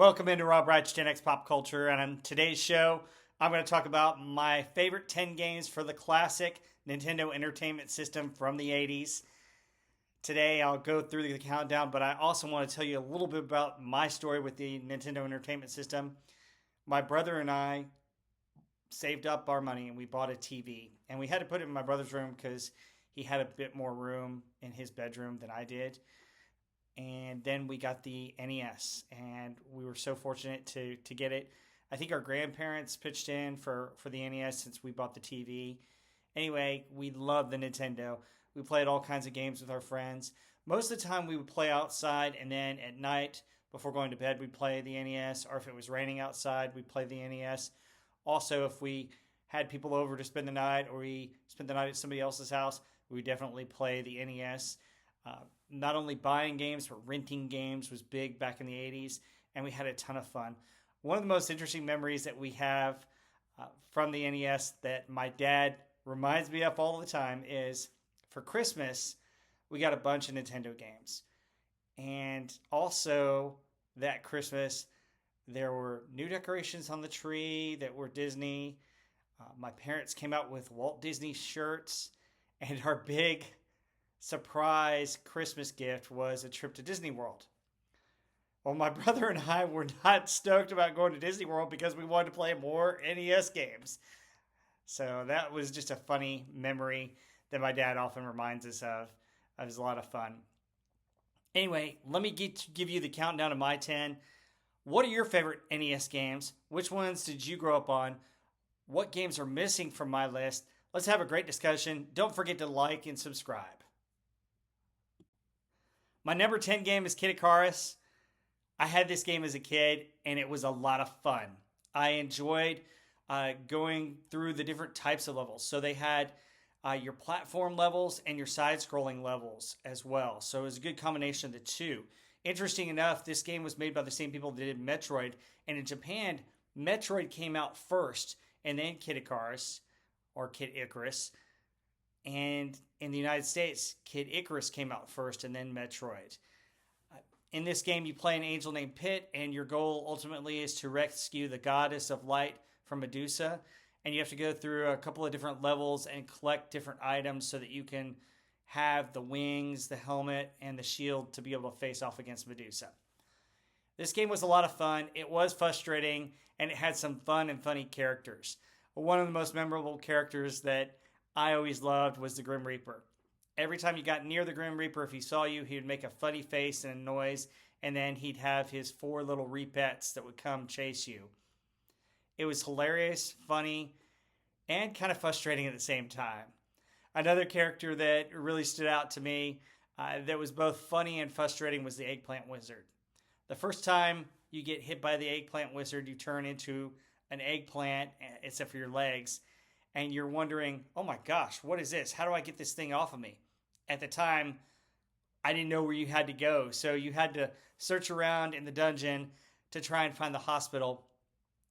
Welcome into Rob Wright's Gen X Pop Culture, and on today's show, I'm going to talk about my favorite 10 games for the classic Nintendo Entertainment System from the 80s. Today, I'll go through the countdown, but I also want to tell you a little bit about my story with the Nintendo Entertainment System. My brother and I saved up our money and we bought a TV, and we had to put it in my brother's room because he had a bit more room in his bedroom than I did. And then we got the NES, and we were so fortunate to get it. I think our grandparents pitched in for the NES since we bought the TV. Anyway, we love the Nintendo. We played all kinds of games with our friends. Most of the time we would play outside, and then at night before going to bed we'd play the NES, or if it was raining outside we'd play the NES. Also, if we had people over to spend the night, or we spent the night at somebody else's house, we would definitely play the NES. Not only buying games, but renting games was big back in the 80s, and we had a ton of fun. One of the most interesting memories that we have from the NES that my dad reminds me of all the time is for Christmas, we got a bunch of Nintendo games. And also that Christmas, there were new decorations on the tree that were Disney. My parents came out with Walt Disney shirts, and our big surprise Christmas gift was a trip to Disney World. Well, my brother and I were not stoked about going to Disney World because we wanted to play more NES games. So that was just a funny memory that my dad often reminds us of. It was a lot of fun. Anyway, let me give you the countdown of my 10. What are your favorite NES games? Which ones did you grow up on? What games are missing from my list? Let's have a great discussion. Don't forget to like and subscribe. My number 10 game is Kid Icarus. I had this game as a kid, and it was a lot of fun. I enjoyed going through the different types of levels. So they had your platform levels and your side-scrolling levels as well. So it was a good combination of the two. Interesting enough, this game was made by the same people that did Metroid. And in Japan, Metroid came out first, and then Kid Icarus, or Kid Icarus. And in the United States, Kid Icarus came out first, and then Metroid. In this game, you play an angel named Pit, and your goal ultimately is to rescue the goddess of light from Medusa. And you have to go through a couple of different levels and collect different items so that you can have the wings, the helmet, and the shield to be able to face off against Medusa. This game was a lot of fun. It was frustrating, and it had some fun and funny characters. One of the most memorable characters that I always loved was the Grim Reaper. Every time you got near the Grim Reaper, if he saw you, he would make a funny face and a noise, and then he'd have his 4 little repeats that would come chase you. It was hilarious, funny, and kind of frustrating at the same time. Another character that really stood out to me that was both funny and frustrating was the Eggplant Wizard. The first time you get hit by the Eggplant Wizard, you turn into an eggplant, except for your legs, and you're wondering, oh my gosh, what is this? How do I get this thing off of me? At the time, I didn't know where you had to go, so you had to search around in the dungeon to try and find the hospital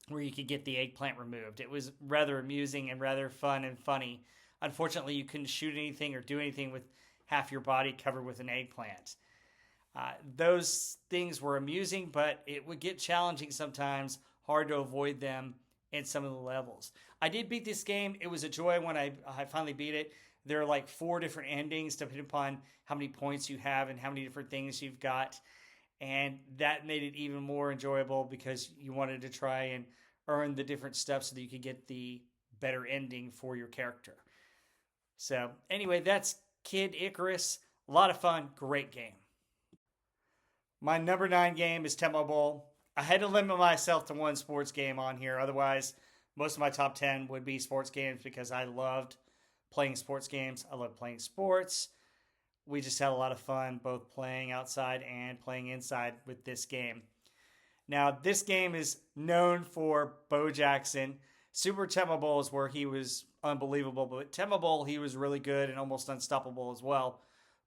where you could get the eggplant removed. It was rather amusing and rather fun and funny. Unfortunately, you couldn't shoot anything or do anything with half your body covered with an eggplant. Those things were amusing, but it would get challenging sometimes, hard to avoid them in some of the levels. I did beat this game. It was a joy when I finally beat it. There are like 4 different endings depending upon how many points you have and how many different things you've got. And that made it even more enjoyable because you wanted to try and earn the different stuff so that you could get the better ending for your character. So anyway, that's Kid Icarus. A lot of fun. Great game. My number 9 game is TMobile. I had to limit myself to one sports game on here. Otherwise, most of my top 10 would be sports games because I loved playing sports games. I love playing sports. We just had a lot of fun both playing outside and playing inside with this game. Now, this game is known for Bo Jackson. Super TMobile is where he was unbelievable, but TMobile, he was really good and almost unstoppable as well.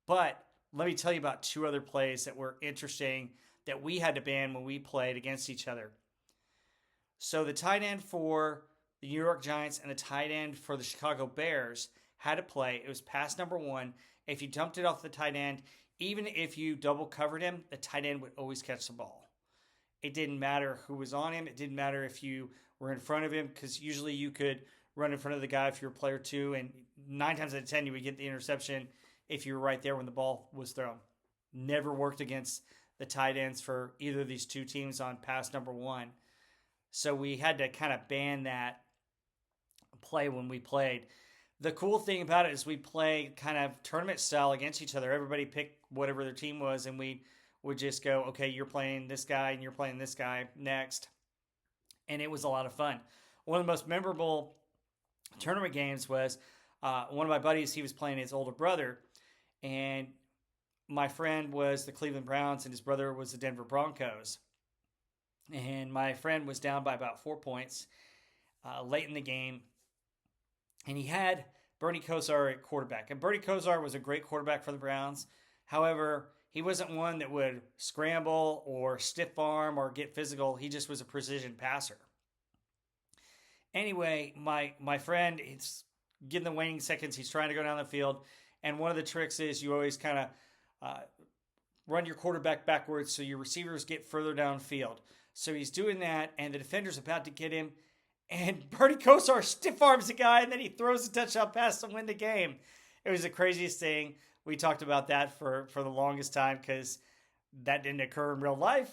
But let me tell you about 2 other plays that were interesting that we had to ban when we played against each other. So the tight end for the New York Giants and the tight end for the Chicago Bears had a play. It was pass number 1. If you dumped it off the tight end, even if you double covered him, the tight end would always catch the ball. It didn't matter who was on him. It didn't matter if you were in front of him, because usually you could run in front of the guy if you're player two, and 9 times out of 10 you would get the interception if you were right there when the ball was thrown. Never worked against the tight ends for either of these two teams on pass number one. So we had to kind of ban that play when we played. The cool thing about it is we play kind of tournament style against each other. Everybody picked whatever their team was, and we would just go, okay, you're playing this guy and you're playing this guy next. And it was a lot of fun. One of the most memorable tournament games was one of my buddies, he was playing his older brother, and my friend was the Cleveland Browns and his brother was the Denver Broncos. And my friend was down by about 4 points late in the game, and he had Bernie Kosar at quarterback. And Bernie Kosar was a great quarterback for the Browns. However, he wasn't one that would scramble or stiff arm or get physical. He just was a precision passer. Anyway, my friend, it's getting the waning seconds. He's trying to go down the field. And one of the tricks is you always kind of run your quarterback backwards so your receivers get further downfield. So he's doing that, and the defender's about to get him. And Bernie Kosar stiff arms the guy, and then he throws a touchdown pass to win the game. It was the craziest thing. We talked about that for the longest time because that didn't occur in real life.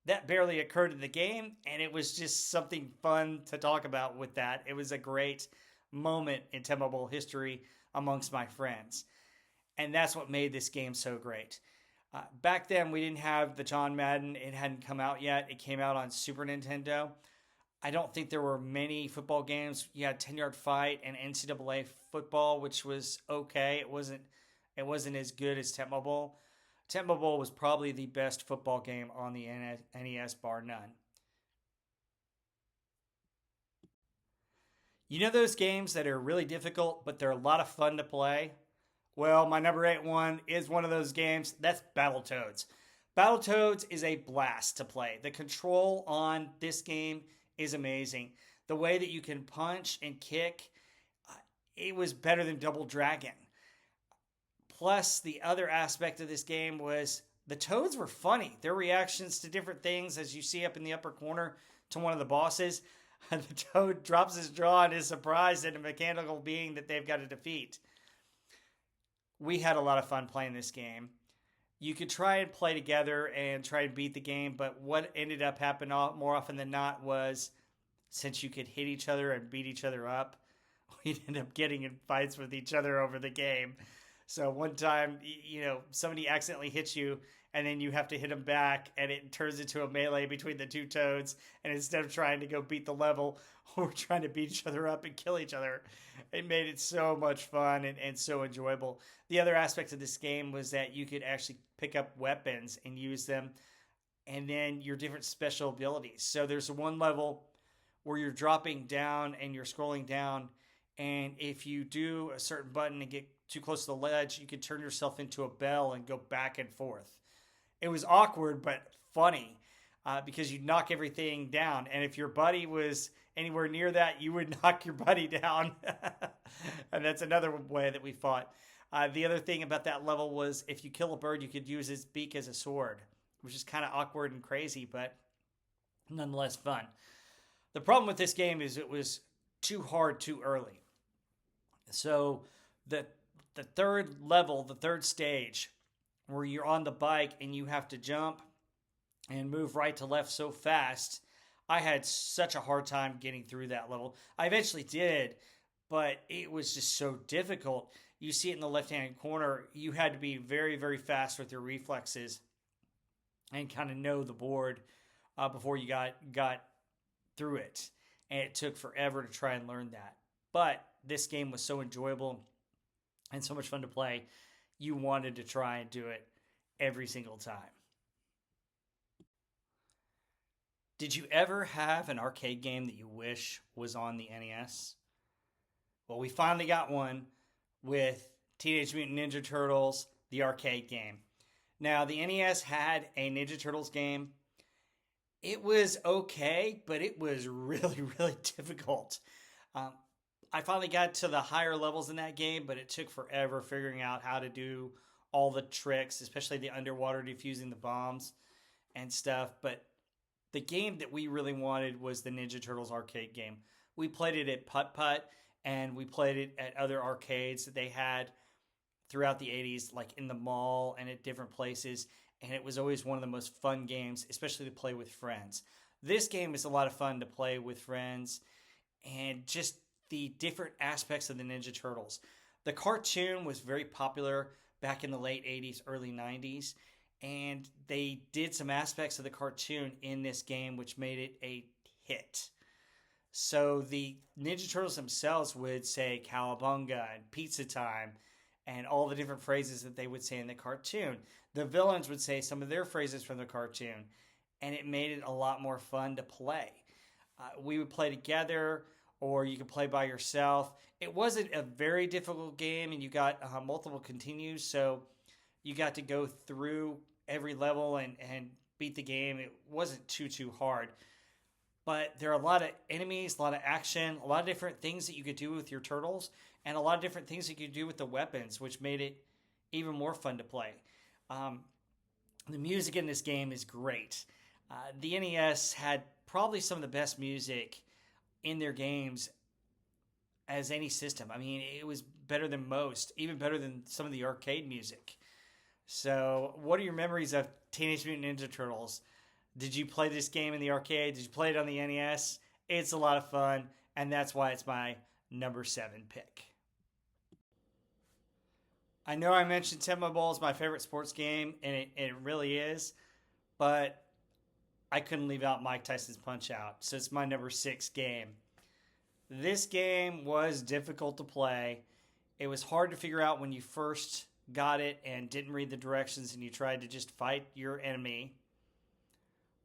That barely occurred in the game, and it was just something fun to talk about with that. It was a great moment in TMobile history amongst my friends. And that's what made this game so great. Back then, we didn't have the John Madden. It hadn't come out yet. It came out on Super Nintendo. I don't think there were many football games. You had 10-Yard Fight and NCAA football, which was okay. It wasn't as good as TMobile. TMobile was probably the best football game on the NES, bar none. You know those games that are really difficult, but they're a lot of fun to play? Well, my number 8 one is one of those games. That's Battletoads. Battletoads is a blast to play. The control on this game is amazing. The way that you can punch and kick, it was better than Double Dragon. Plus, the other aspect of this game was the Toads were funny. Their reactions to different things, as you see up in the upper corner to one of the bosses, the Toad drops his jaw and is surprised at a mechanical being that they've got to defeat. We had a lot of fun playing this game. You could try and play together and try and beat the game, but what ended up happening more often than not was, since you could hit each other and beat each other up, we'd end up getting in fights with each other over the game. So one time, somebody accidentally hits you, and then you have to hit them back, and it turns into a melee between the two Toads. And instead of trying to go beat the level, we're trying to beat each other up and kill each other. It made it so much fun and so enjoyable. The other aspect of this game was that you could actually pick up weapons and use them, and then your different special abilities. So there's one level where you're dropping down and you're scrolling down, and if you do a certain button and get too close to the ledge, you could turn yourself into a bell and go back and forth. It was awkward but funny because you'd knock everything down, and if your buddy was anywhere near that, you would knock your buddy down. And that's another way that we fought. The other thing about that level was if you kill a bird, you could use its beak as a sword, which is kind of awkward and crazy, but nonetheless fun. The problem with this game is it was too hard too early. So the third level, the third stage, where you're on the bike and you have to jump and move right to left so fast, I had such a hard time getting through that level. I eventually did, but it was just so difficult. You see it in the left-hand corner. You had to be very, very fast with your reflexes and kind of know the board before you got through it. And it took forever to try and learn that. But this game was so enjoyable and so much fun to play, you wanted to try and do it every single time. Did you ever have an arcade game that you wish was on the NES? Well, we finally got one with Teenage Mutant Ninja Turtles, the arcade game. Now, the NES had a Ninja Turtles game. It was okay, but it was really, really difficult. I finally got to the higher levels in that game, but it took forever figuring out how to do all the tricks, especially the underwater defusing the bombs and stuff. But The game that we really wanted was the Ninja Turtles arcade game. We played it at Putt Putt, and we played it at other arcades that they had throughout the 80s, like in the mall and at different places. And it was always one of the most fun games, especially to play with friends. This game is a lot of fun to play with friends, and just the different aspects of the Ninja Turtles. The cartoon was very popular back in the late 80s, early 90s, and they did some aspects of the cartoon in this game which made it a hit. So the Ninja Turtles themselves would say cowabunga and pizza time and all the different phrases that they would say in the cartoon. The villains would say some of their phrases from the cartoon, and it made it a lot more fun to play. We would play together, or you could play by yourself. It wasn't a very difficult game, and you got multiple continues, so you got to go through every level and beat the game. It wasn't too hard. But there are a lot of enemies, a lot of action, a lot of different things that you could do with your turtles, and a lot of different things that you could do with the weapons, which made it even more fun to play. The music in this game is great. The NES had probably some of the best music in their games as any system. I mean, it was better than most, even better than some of the arcade music. So, what are your memories of Teenage Mutant Ninja Turtles? Did you play this game in the arcade? Did you play it on the NES? It's a lot of fun, and that's why it's my number 7 pick. I know I mentioned TMobile is my favorite sports game, and it really is, but I couldn't leave out Mike Tyson's Punch-Out, so it's my number 6 game. This game was difficult to play. It was hard to figure out when you first got it and didn't read the directions and you tried to just fight your enemy,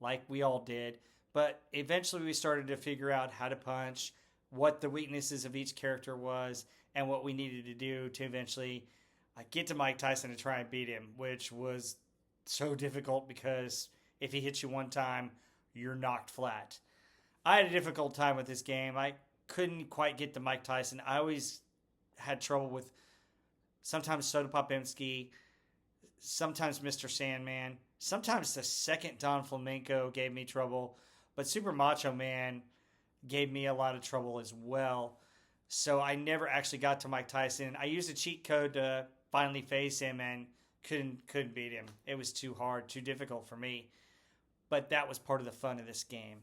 like we all did. But eventually we started to figure out how to punch, what the weaknesses of each character was, and what we needed to do to eventually get to Mike Tyson to try and beat him, which was so difficult because if he hits you one time, you're knocked flat. I had a difficult time with this game. I couldn't quite get to Mike Tyson. I always had trouble with sometimes Soda Popinski, sometimes Mr. Sandman, sometimes the second Don Flamenco gave me trouble, but Super Macho Man gave me a lot of trouble as well. So I never actually got to Mike Tyson. I used a cheat code to finally face him and couldn't beat him. It was too hard, too difficult for me. But that was part of the fun of this game.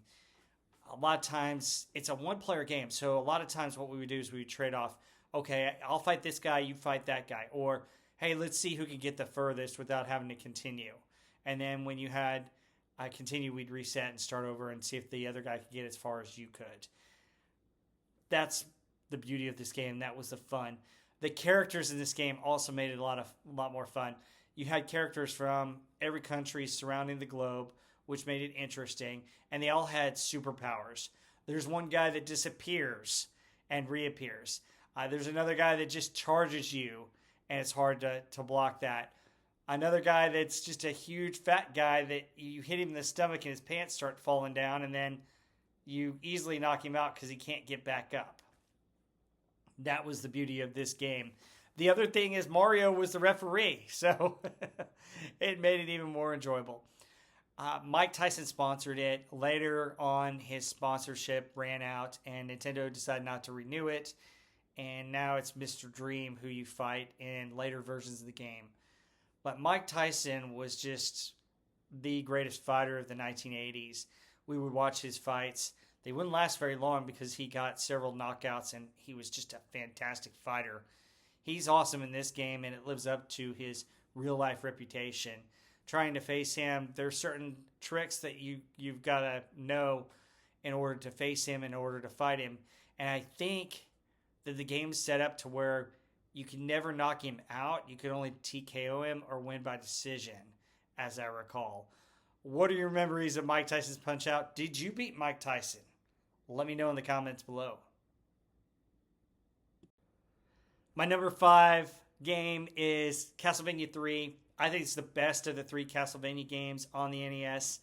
A lot of times, it's a one-player game, so a lot of times what we would do is we would trade off, okay, I'll fight this guy, you fight that guy. Or, hey, let's see who can get the furthest without having to continue. And then when you had continue, we'd reset and start over and see if the other guy could get as far as you could. That's the beauty of this game. That was the fun. The characters in this game also made it a lot more fun. You had characters from every country surrounding the globe, which made it interesting, and they all had superpowers. There's one guy that disappears and reappears. There's another guy that just charges you, and it's hard to block that. Another guy that's just a huge fat guy that you hit him in the stomach and his pants start falling down, and then you easily knock him out because he can't get back up. That was the beauty of this game. The other thing is Mario was the referee, so it made it even more enjoyable. Mike Tyson sponsored it. Later on, his sponsorship ran out, and Nintendo decided not to renew it. And now it's Mr. Dream who you fight in later versions of the game. But Mike Tyson was just the greatest fighter of the 1980s. We would watch his fights. They wouldn't last very long because he got several knockouts, and he was just a fantastic fighter. He's awesome in this game, and it lives up to his real-life reputation. Trying to face him, there's certain tricks that you've got to know in order to face him, in order to fight him. And I think that the game's set up to where you can never knock him out. You can only TKO him or win by decision, as I recall. What are your memories of Mike Tyson's Punch-Out? Did you beat Mike Tyson? Let me know in the comments below. My number 5 game is Castlevania III. I think it's the best of the 3 Castlevania games on the NES,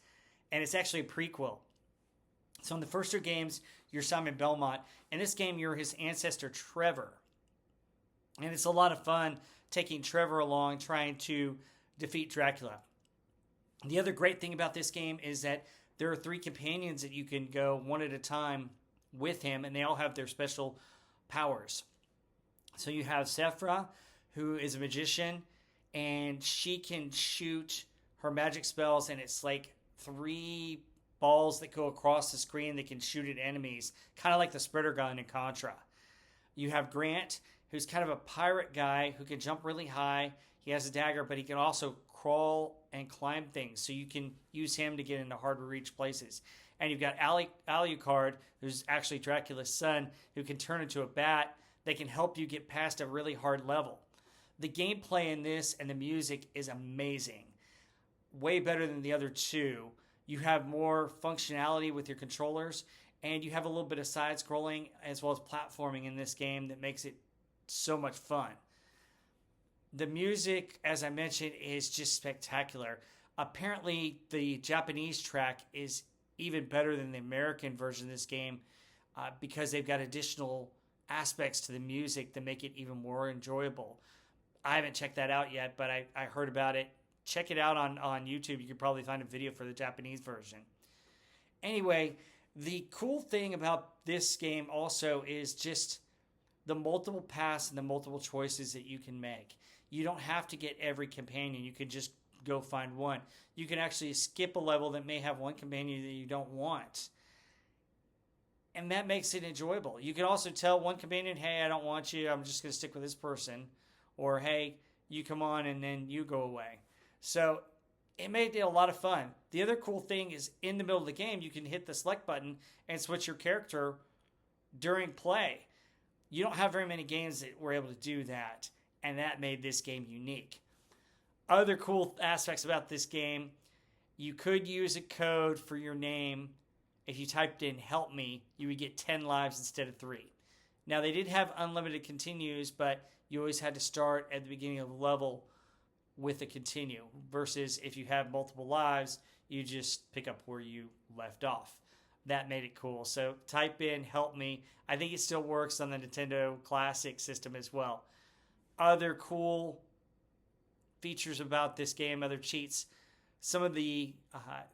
and it's actually a prequel. So in the first 2 games, you're Simon Belmont. In this game, you're his ancestor, Trevor. And it's a lot of fun taking Trevor along, trying to defeat Dracula. The other great thing about this game is that there are 3 companions that you can go one at a time with him, and they all have their special powers. So you have Sephra, who is a magician, and she can shoot her magic spells, and it's like 3 balls that go across the screen that can shoot at enemies, kind of like the spreader gun in Contra. You have Grant, who's kind of a pirate guy who can jump really high. He has a dagger, but he can also crawl and climb things, so you can use him to get into hard-to-reach places. And you've got Alucard, who's actually Dracula's son, who can turn into a bat that can help you get past a really hard level. The gameplay in this and the music is amazing. Way better than the other 2. You have more functionality with your controllers, and you have a little bit of side-scrolling as well as platforming in this game that makes it so much fun. The music, as I mentioned, is just spectacular. Apparently, the Japanese track is even better than the American version of this game because they've got additional aspects to the music that make it even more enjoyable. I haven't checked that out yet, but I heard about it. Check it out on YouTube. You could probably find a video for the Japanese version. Anyway, the cool thing about this game also is just the multiple paths and the multiple choices that you can make. You don't have to get every companion. You can just go find one. You can actually skip a level that may have one companion that you don't want. And that makes it enjoyable. You can also tell one companion, hey, I don't want you. I'm just going to stick with this person. Or, hey, you come on and then you go away. So it made it a lot of fun. The other cool thing is in the middle of the game, you can hit the select button and switch your character during play. You don't have very many games that were able to do that, and that made this game unique. Other cool aspects about this game, you could use a code for your name. If you typed in help me, you would get 10 lives instead of 3. Now, they did have unlimited continues, but you always had to start at the beginning of the level with a continue, versus if you have multiple lives, you just pick up where you left off. That made it cool. So type in help me. I think it still works on the Nintendo Classic system as well. Other cool features about this game, other cheats, some of the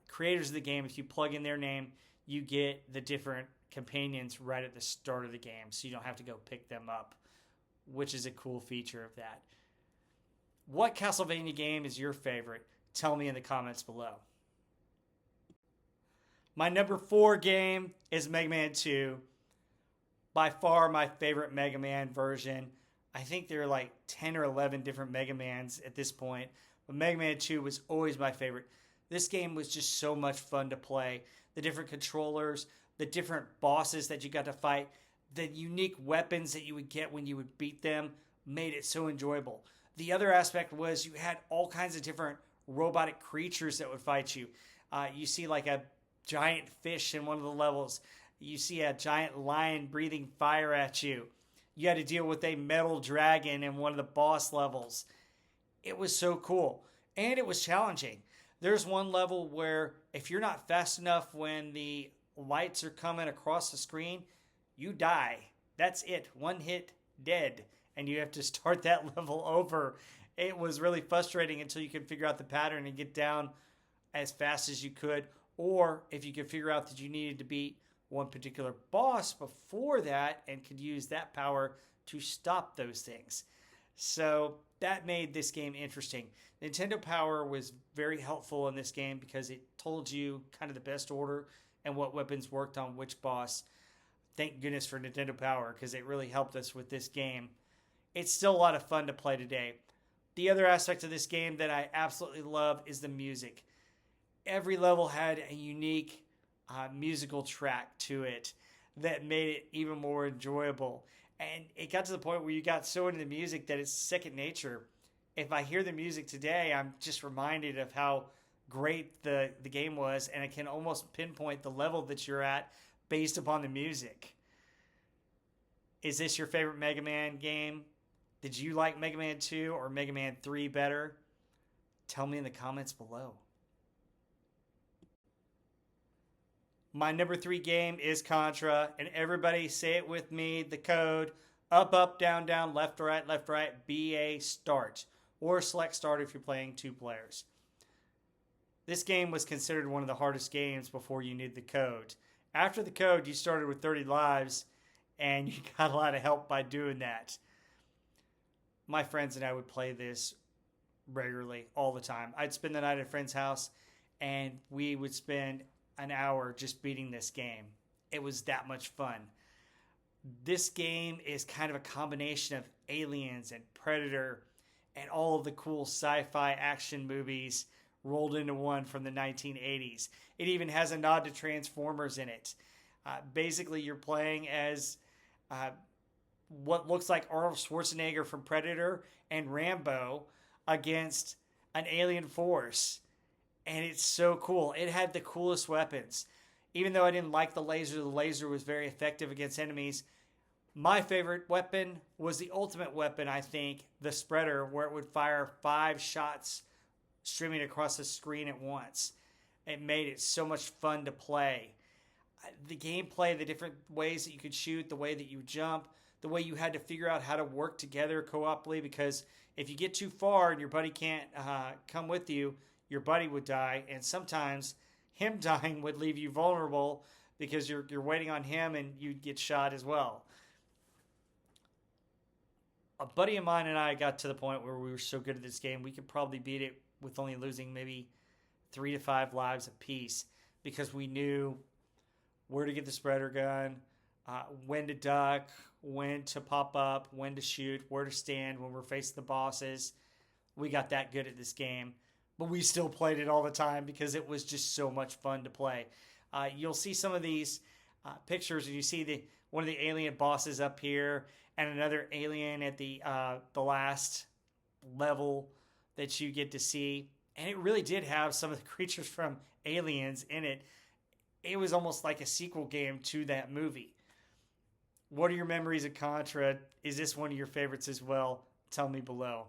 creators of the game, if you plug in their name, you get the different companions right at the start of the game, so you don't have to go pick them up, which is a cool feature of that. What Castlevania game is your favorite? Tell me in the comments below. My number 4 game is Mega Man 2. By far my favorite Mega Man version. I think there are like 10 or 11 different Mega Mans at this point, but Mega Man 2 was always my favorite. This game was just so much fun to play. The different controllers, the different bosses that you got to fight, the unique weapons that you would get when you would beat them made it so enjoyable. The other aspect was you had all kinds of different robotic creatures that would fight you. You see like a giant fish in one of the levels. You see a giant lion breathing fire at you. You had to deal with a metal dragon in one of the boss levels. It was so cool. And it was challenging. There's one level where if you're not fast enough when the lights are coming across the screen, you die. That's it. One hit, dead. And you have to start that level over. It was really frustrating until you could figure out the pattern and get down as fast as you could. Or if you could figure out that you needed to beat one particular boss before that and could use that power to stop those things. So that made this game interesting. Nintendo Power was very helpful in this game because it told you kind of the best order and what weapons worked on which boss. Thank goodness for Nintendo Power because it really helped us with this game. It's still a lot of fun to play today. The other aspect of this game that I absolutely love is the music. Every level had a unique musical track to it that made it even more enjoyable. And it got to the point where you got so into the music that it's second nature. If I hear the music today, I'm just reminded of how great the game was, and I can almost pinpoint the level that you're at based upon the music. Is this your favorite Mega Man game? Did you like Mega Man 2 or Mega Man 3 better? Tell me in the comments below. My number 3 game is Contra, and everybody say it with me, the code, up, up, down, down, left, right, BA, start. Or select start if you're playing 2 players. This game was considered one of the hardest games before you knew the code. After the code, you started with 30 lives, and you got a lot of help by doing that. My friends and I would play this regularly, all the time. I'd spend the night at a friend's house, and we would spend an hour just beating this game. It was that much fun. This game is kind of a combination of Aliens and Predator and all of the cool sci-fi action movies rolled into one from the 1980s. It even has a nod to Transformers in it. Basically, you're playing as what looks like Arnold Schwarzenegger from Predator and Rambo against an alien force. And it's so cool. It had the coolest weapons. Even though I didn't like the laser was very effective against enemies. My favorite weapon was the ultimate weapon, I think, the spreader, where it would fire 5 shots streaming across the screen at once. It made it so much fun to play. The gameplay, the different ways that you could shoot, the way that you jump, the way you had to figure out how to work together co-oply, because if you get too far and your buddy can't come with you, your buddy would die, and sometimes him dying would leave you vulnerable because you're waiting on him and you'd get shot as well. A buddy of mine and I got to the point where we were so good at this game, we could probably beat it with only losing maybe 3 to 5 lives apiece, because we knew where to get the spreader gun, when to duck, when to pop up, when to shoot, where to stand when we're facing the bosses. We got that good at this game, but we still played it all the time because it was just so much fun to play. You'll see some of these pictures, and you see one of the alien bosses up here, and another alien at the last level that you get to see. And it really did have some of the creatures from Aliens in it. It was almost like a sequel game to that movie. What are your memories of Contra? Is this one of your favorites as well? Tell me below.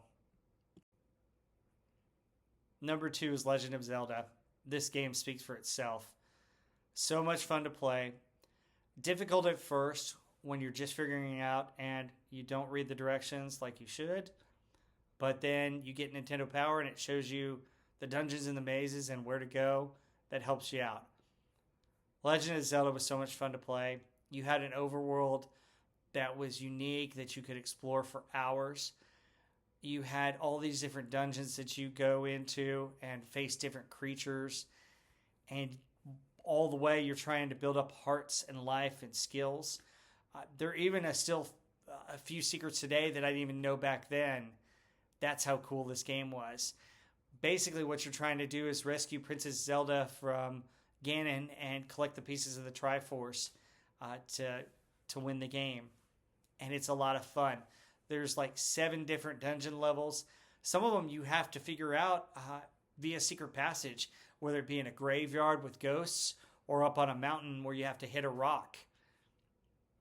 Number 2 is Legend of Zelda. This game speaks for itself. So much fun to play. Difficult at first when you're just figuring it out and you don't read the directions like you should. But then you get Nintendo Power and it shows you the dungeons and the mazes and where to go. That helps you out. Legend of Zelda was so much fun to play. You had an overworld that was unique that you could explore for hours. You had all these different dungeons that you go into and face different creatures. And all the way you're trying to build up hearts and life and skills. There are even still a few secrets today that I didn't even know back then. That's how cool this game was. Basically, what you're trying to do is rescue Princess Zelda from Ganon and collect the pieces of the Triforce to win the game. And it's a lot of fun. There's like 7 different dungeon levels. Some of them you have to figure out via secret passage, whether it be in a graveyard with ghosts or up on a mountain where you have to hit a rock.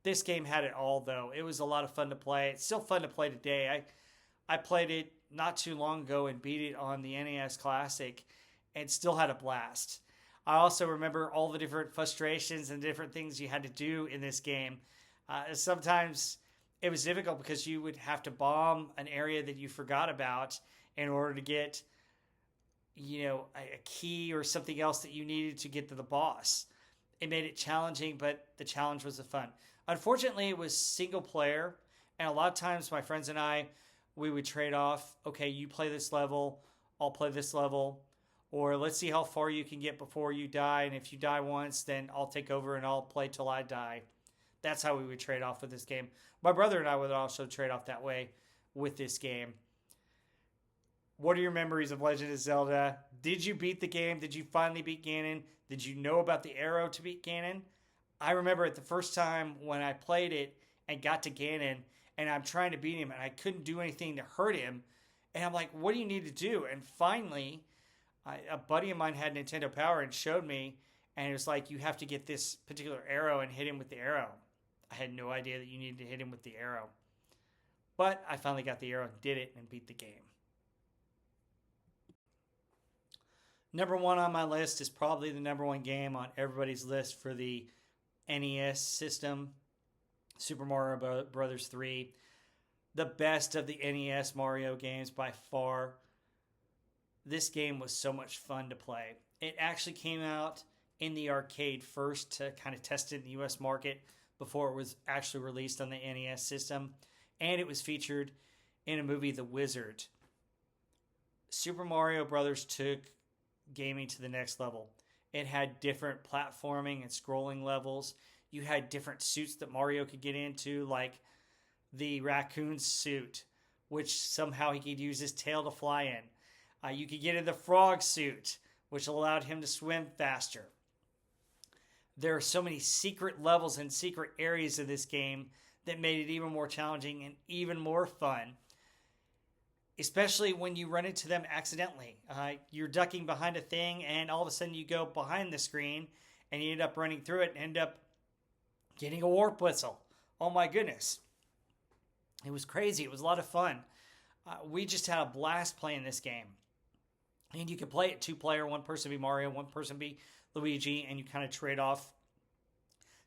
This game had it all, though. It was a lot of fun to play. It's still fun to play today. I played it not too long ago and beat it on the NES Classic and still had a blast. I also remember all the different frustrations and different things you had to do in this game. Sometimes it was difficult because you would have to bomb an area that you forgot about in order to get, a key or something else that you needed to get to the boss. It made it challenging, but the challenge was the fun. Unfortunately, it was single player, and a lot of times my friends and I, we would trade off, okay, you play this level, I'll play this level, or let's see how far you can get before you die, and if you die once, then I'll take over and I'll play till I die. That's how we would trade off with this game. My brother and I would also trade off that way with this game. What are your memories of Legend of Zelda? Did you beat the game? Did you finally beat Ganon? Did you know about the arrow to beat Ganon? I remember it the first time when I played it and got to Ganon, and I'm trying to beat him, and I couldn't do anything to hurt him. And I'm like, what do you need to do? And finally, a buddy of mine had Nintendo Power and showed me, and it was like, you have to get this particular arrow and hit him with the arrow. I had no idea that you needed to hit him with the arrow. But I finally got the arrow and did it and beat the game. Number 1 on my list is probably the number 1 game on everybody's list for the NES system, Super Mario Bros. 3. The best of the NES Mario games by far. this game was so much fun to play. It actually came out in the arcade first to kind of test it in the US market before it was actually released on the NES system. And it was featured in a movie, The Wizard. Super Mario Brothers took gaming to the next level. It had different platforming and scrolling levels. You had different suits that Mario could get into, like the raccoon suit, which somehow he could use his tail to fly in. You could get in the frog suit, which allowed him to swim faster. There are so many secret levels and secret areas of this game that made it even more challenging and even more fun, especially when you run into them accidentally. You're ducking behind a thing, and all of a sudden you go behind the screen, and you end up running through it and end up getting a warp whistle. Oh my goodness. It was crazy. It was a lot of fun. We just had a blast playing this game. And you could play it 2-player, one person be Mario, one person be Luigi, and you kind of trade off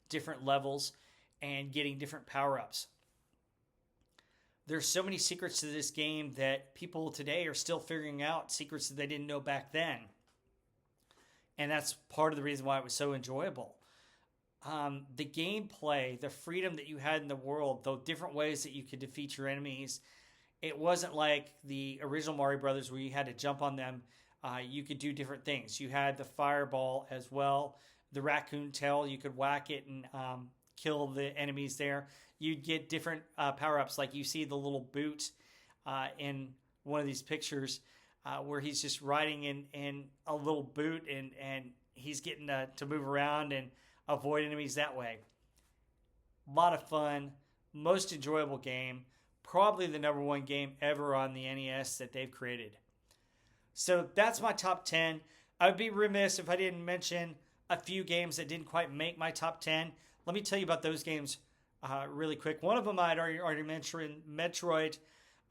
different levels and getting different power-ups. There's so many secrets to this game that people today are still figuring out, secrets that they didn't know back then. And that's part of the reason why it was so enjoyable. The gameplay, the freedom that you had in the world, the different ways that you could defeat your enemies, it wasn't like the original Mario Brothers where you had to jump on them. You could do different things. You had the fireball as well. The raccoon tail, you could whack it and kill the enemies there. You'd get different power-ups, like you see the little boot in one of these pictures where he's just riding in a little boot and he's getting to move around and avoid enemies that way. A lot of fun. Most enjoyable game. Probably the number one game ever on the NES that they've created. So that's my top 10. I would be remiss if I didn't mention a few games that didn't quite make my top 10. Let me tell you about those games really quick. One of them I'd already mentioned, Metroid,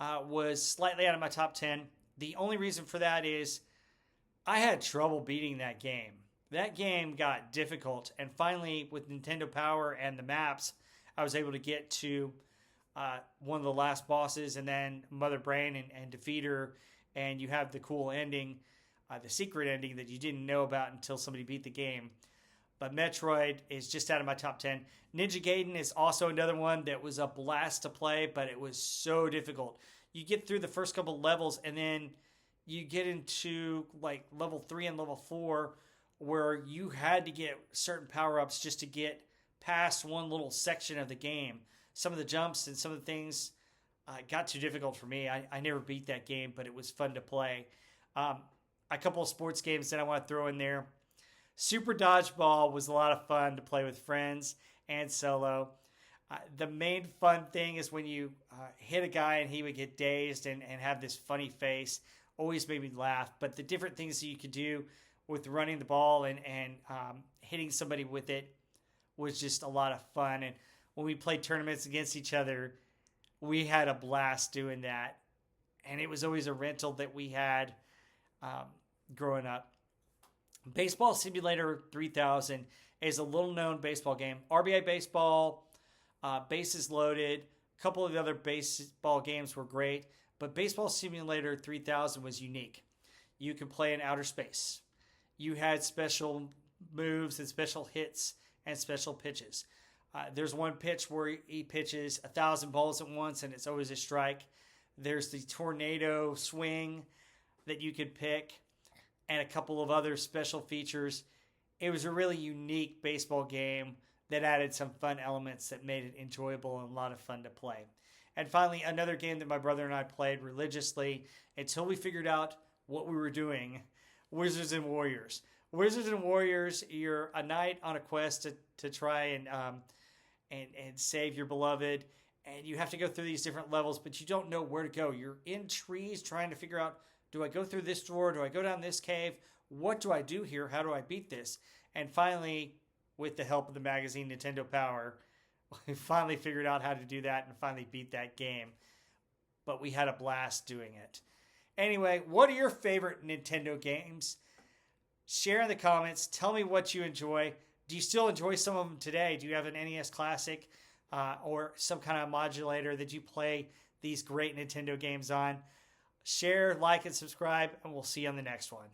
was slightly out of my top 10. The only reason for that is I had trouble beating that game. That game got difficult, and finally, with Nintendo Power and the maps, I was able to get to one of the last bosses, and then Mother Brain and defeat her, and you have the cool ending, the secret ending that you didn't know about until somebody beat the game. But Metroid is just out of my top 10. Ninja Gaiden is also another one that was a blast to play, but it was so difficult. You get through the first couple levels, and then you get into like level 3 and level 4, where you had to get certain power-ups just to get past one little section of the game. Some of the jumps and some of the things got too difficult for me. I never beat that game, but it was fun to play. A couple of sports games that I want to throw in there. Super Dodgeball was a lot of fun to play with friends and solo. The main fun thing is when you hit a guy and he would get dazed and have this funny face. Always made me laugh. But the different things that you could do with running the ball and hitting somebody with it was just a lot of fun. And when we played tournaments against each other, we had a blast doing that. And it was always a rental that we had growing up. Baseball Simulator 3000 is a little-known baseball game. RBI Baseball, Bases Loaded, a couple of the other baseball games were great, but Baseball Simulator 3000 was unique. You could play in outer space. You had special moves and special hits and special pitches. There's one pitch where he pitches 1,000 balls at once, and it's always a strike. There's the tornado swing that you could pick, and a couple of other special features. It was a really unique baseball game that added some fun elements that made it enjoyable and a lot of fun to play. And finally, another game that my brother and I played religiously until we figured out what we were doing, Wizards and Warriors. Wizards and Warriors, you're a knight on a quest to try and save your beloved, and you have to go through these different levels, but you don't know where to go. You're in trees trying to figure out, do I go through this door? Do I go down this cave? What do I do here? How do I beat this? And finally, with the help of the magazine Nintendo Power, we finally figured out how to do that and finally beat that game. But we had a blast doing it. Anyway, what are your favorite Nintendo games? Share in the comments. Tell me what you enjoy. Do you still enjoy some of them today? Do you have an NES Classic or some kind of modulator that you play these great Nintendo games on? Share, like, and subscribe, and we'll see you on the next one.